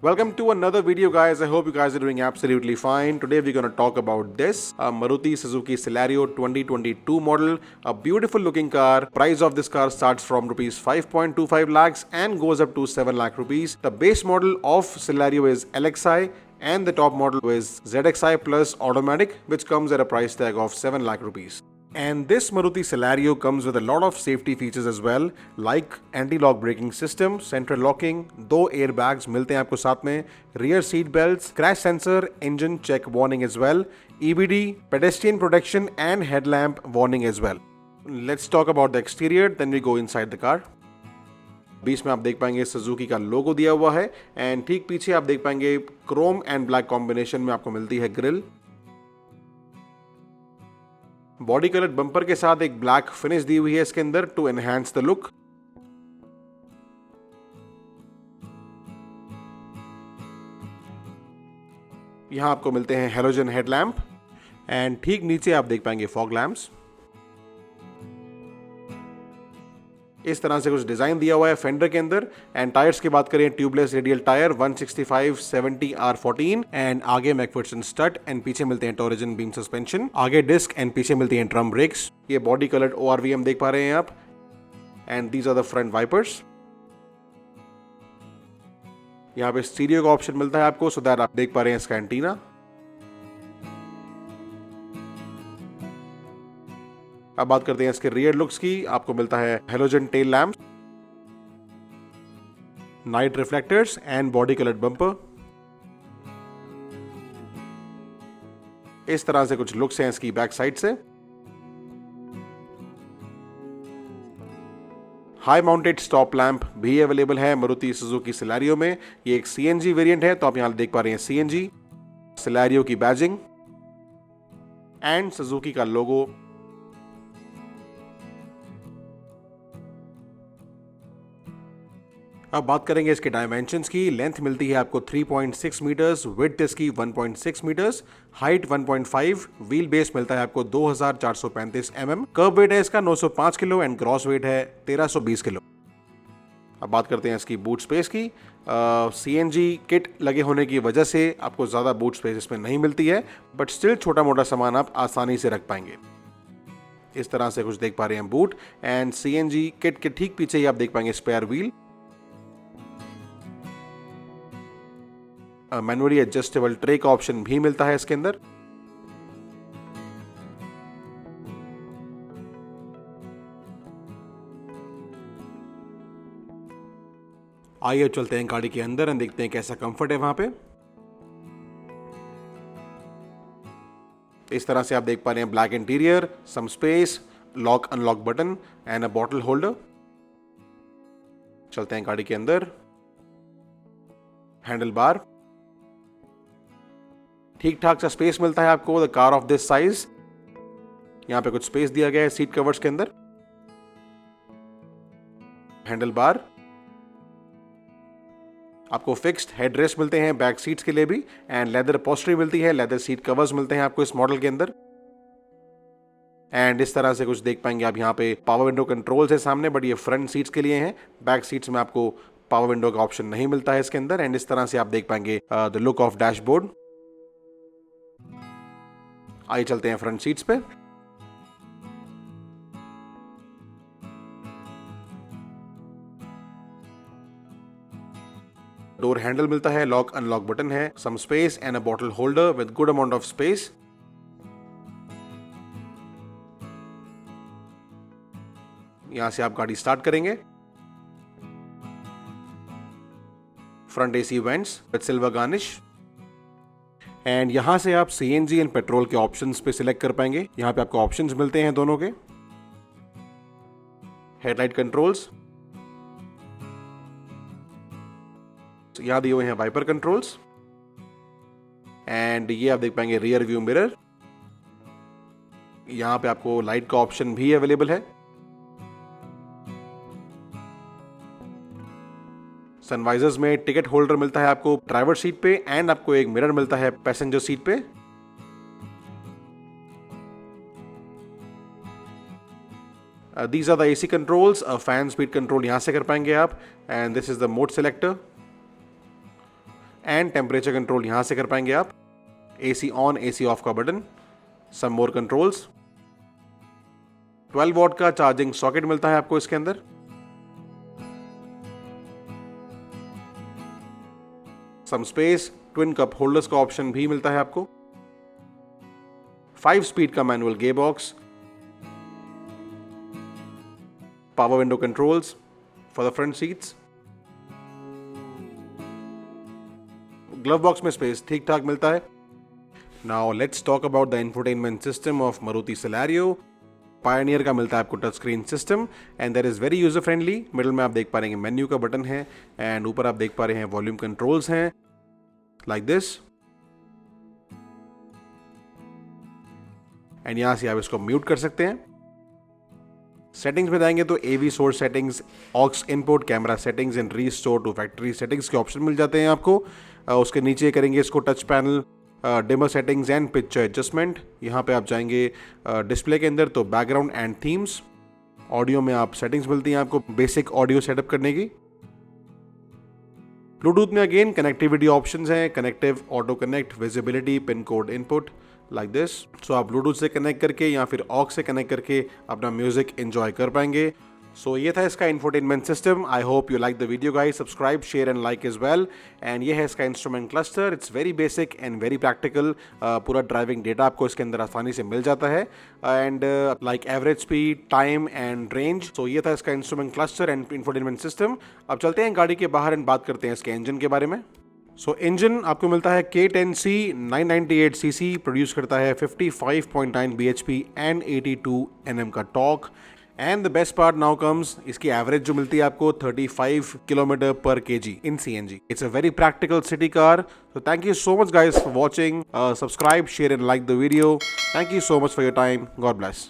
Welcome to another video, guys. I hope you guys are doing absolutely fine. Today we're going to talk about this Maruti Suzuki Celerio 2022 model, a beautiful looking car. Price of this car starts from rupees 5.25 lakhs and goes up to 7 lakh rupees. The base model of Celerio is LXI and the top model is ZXI Plus Automatic, which comes at a price tag of 7 lakh rupees. And this Maruti Celerio comes with a lot of safety features as well, like anti-lock braking system, central locking, 2 airbags मिलते हैं आपको साथ में, rear seat belts, crash sensor, engine check warning as well, EBD, pedestrian protection and headlamp warning as well. Let's talk about the exterior, then we go inside the car. बीच में आप देख पाएंगे Suzuki का लोगो दिया हुआ है एंड ठीक पीछे आप देख पाएंगे क्रोम एंड ब्लैक कॉम्बिनेशन में आपको मिलती है ग्रिल. बॉडी कलर बम्पर के साथ एक ब्लैक फिनिश दी हुई है इसके अंदर टू एनहांस द लुक. यहां आपको मिलते हैं हेलोजन हेडलैम्प एंड ठीक नीचे आप देख पाएंगे फॉग लैम्प्स. इस तरह से कुछ डिजाइन दिया हुआ है फेंडर के अंदर. एंड टायर्स की बात करें, tubeless radial tyre 165/70 R14 and आगे मैकफर्सन स्टड एंड पीछे मिलते हैं टोरिजन बीम सस्पेंशन. आगे डिस्क एंड पीछे मिलती हैं ड्रम ब्रेक्स. ये बॉडी कलर्ड ORVM देख पा रहे हैं आप and these are the front wipers. यहाँ पे स्टीरियो का ऑप्शन मिलता है आपको सो दैट आप देख पा रहे हैं इसका एंटीना. अब बात करते हैं इसके रियर लुक्स की. आपको मिलता है halogen tail lamp, night reflectors and body coloured bumper. इस तरह से कुछ लुक्स हैं इसकी बैक साइड से. हाई माउंटेड स्टॉप लैंप भी अवेलेबल है मारुति सुजुकी सिलेरियो में. ये एक CNG वेरिएंट है तो आप यहां देख पा रहे हैं CNG, सिलेरियो की बैजिंग एंड सुजुकी का लोगो. अब बात करेंगे इसके डायमेंशंस की. लेंथ मिलती है आपको 3.6 मीटर्स, विड्थ इसकी 1.6 मीटर्स, हाइट 1.5, व्हील बेस मिलता है आपको 2435 mm. कर्व वेट है इसका 905 किलो एंड ग्रॉस वेट है 1320 किलो. अब बात करते हैं इसकी बूट स्पेस की. CNG किट लगे होने की वजह से आपको ज़्यादा बूट स्पेस इसमें नहीं मिलती है, बट स्टिल छोटा मोटा सामान आप आसानी से रख पाएंगे. इस तरह से कुछ देख पा रहे हैं बूट एंड CNG किट के ठीक पीछे ही आप देख पाएंगे spare wheel. Manually adjustable tray का ऑप्शन भी मिलता है इसके अंदर. आइए चलते हैं गाड़ी के अंदर एंड देखते हैं कैसा कंफर्ट है वहां पे. इस तरह से आप देख पा रहे हैं black interior, some space, lock unlock button and a bottle holder. चलते हैं गाड़ी के अंदर. हैंडल बार, ठीक ठाक सा स्पेस मिलता है आपको. The car of this size. यहां पे कुछ स्पेस दिया गया है सीट कवर्स के अंदर. हैंडल बार, आपको फिक्स्ड हेडरेस्ट मिलते हैं बैक सीट्स के लिए भी एंड लेदर अपॉस्ट्री मिलती है. लेदर सीट कवर्स मिलते हैं आपको इस मॉडल के अंदर. एंड इस तरह से कुछ देख पाएंगे आप यहाँ पे पावर विंडो कंट्रोल्स है सामने, बट ये फ्रंट सीट्स के लिए हैं. बैक सीट्स में आपको पावर विंडो का ऑप्शन नहीं मिलता है इसके अंदर. एंड इस तरह से आप देख पाएंगे द लुक ऑफ डैशबोर्ड. आइए चलते हैं फ्रंट सीट्स पे. डोर हैंडल मिलता है, लॉक अनलॉक बटन है, some space and a bottle holder with good amount of space. यहां से आप गाड़ी स्टार्ट करेंगे. Front AC vents with silver garnish and यहां से आप CNG एंड पेट्रोल के ऑप्शंस पे सिलेक्ट कर पाएंगे. यहां पे आपको ऑप्शंस मिलते हैं दोनों के. हेडलाइट कंट्रोल्स, यहां दिए हुए हैं वाइपर कंट्रोल्स एंड ये आप देख पाएंगे रियर व्यू मिरर. यहां पे आपको लाइट का ऑप्शन भी अवेलेबल है. सनवाइजर्स में टिकट होल्डर मिलता है आपको ड्राइवर सीट पे एंड आपको एक मिरर मिलता है पैसेंजर सीट पे. These are the AC controls. Fan speed control यहाँ से कर पाएंगे आप. And this is the mode selector. And temperature control यहाँ से कर पाएंगे आप। AC ऑन AC ऑफ का button, some more controls. 12 watt का चार्जिंग सॉकेट मिलता है आपको इसके अंदर। Some space, twin cup holders का ऑप्शन भी मिलता है आपको। 5 स्पीड का manual gear box, power window controls for the front seats. Glove box में स्पेस ठीक ठाक मिलता है। Now let's talk about the infotainment system of Maruti Celerio. Pioneer का मिलता है आपको touch screen system and that is very user friendly. Middle में आप देख पा रहे हैं मेन्यू का बटन है एंड ऊपर आप देख पा रहे हैं वॉल्यूम कंट्रोल्स हैं लाइक दिस। एंड यहां से आप इसको म्यूट कर सकते हैं। सेटिंग्स में जाएंगे तो AV source settings, aux input, camera settings and restore to factory settings के ऑप्शन मिल जाते हैं आपको। उसके नीचे करेंगे इसको touch panel, dimmer settings and picture adjustment. यहाँ पे आप जाएंगे डिस्प्ले के अंदर तो बैकग्राउंड एंड थीम्स। ऑडियो में आप सेटिंग्स मिलती हैं आपको बेसिक ऑडियो सेटअप करने की। ब्लूटूथ में अगेन कनेक्टिविटी ऑप्शंस हैं, connective, auto connect, visibility, pin code input like this. So आप ब्लूटूथ से कनेक्ट करके या फिर ऑक्स से कनेक्ट करके अपना म्यूजिक एंजॉय कर पाएंगे। सो ये था इसका infotainment system. I hope you like the video guys. Subscribe, share and like as well. And ये है इसका instrument cluster. It's very basic and very practical. पूरा ड्राइविंग डेटा आपको इसके अंदर आसानी से मिल जाता है and like average speed, time and range. So ये था इसका instrument cluster and infotainment system. अब चलते हैं गाड़ी के बाहर एंड बात करते हैं इसके इंजन के बारे में। सो इंजन आपको मिलता है K10C 998cc, प्रोड्यूस करता है 55.9 bhp एंड 82 Nm का torque. And the best part now comes, इसकी एवरेज जो मिलती है आपको 35 किलोमीटर पर kg in CNG। It's a very practical city car. So thank you so much guys for watching. Subscribe, share and like the video. Thank you so much for your time. God bless.